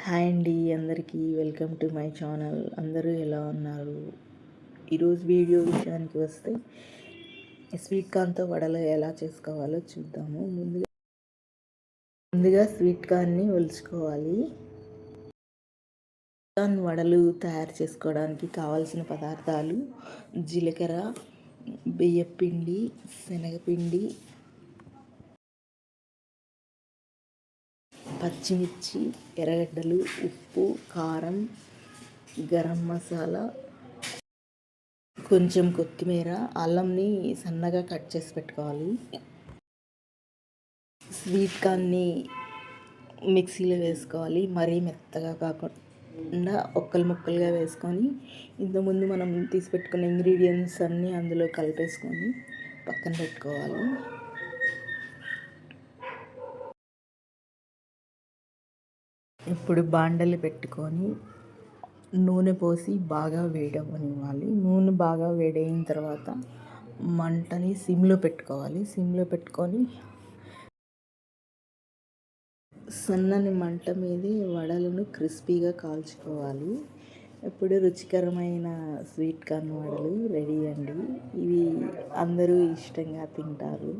Hi అండి, అందరికీ welcome to my channel. అందరూ ఎలా ఉన్నారు? ఈరోజు వీడియో విషయానికి వస్తే స్వీట్ కార్న్తో వడలు ఎలా చేసుకోవాలో చూద్దాము. ముందుగా స్వీట్ కార్న్ని ఒలుచుకోవాలి. కార్న్ వడలు తయారు చేసుకోవడానికి కావాల్సిన పదార్థాలు: జీలకర్ర, బియ్యపిండి, శనగపిండి, పచ్చిమిర్చి, ఎర్రగడ్డలు, ఉప్పు, కారం, గరం మసాలా, కొంచెం కొత్తిమీర, అల్లంని సన్నగా కట్ చేసి పెట్టుకోవాలి. స్వీట్ కార్న్ని మిక్సీలో వేసుకోవాలి. మరీ మెత్తగా కాకుండా ముక్కలుగా వేసుకొని ఇంతకుముందు మనం తీసి పెట్టుకున్న ఇంగ్రీడియంట్స్ అన్నీ అందులో కలిపేసుకొని పక్కన పెట్టుకోవాలి. ఇప్పుడు బాండలు పెట్టుకొని నూనె పోసి బాగా వేడవనివ్వాలి. నూనె బాగా వేడైన తర్వాత మంటని సిమ్లో పెట్టుకోవాలి. సిమ్లో పెట్టుకొని సన్నని మంట మీదే వడలను క్రిస్పీగా కాల్చుకోవాలి. ఇప్పుడు రుచికరమైన స్వీట్ కార్న్ వడలు రెడీ అండి. ఇవి అందరూ ఇష్టంగా తింటారు.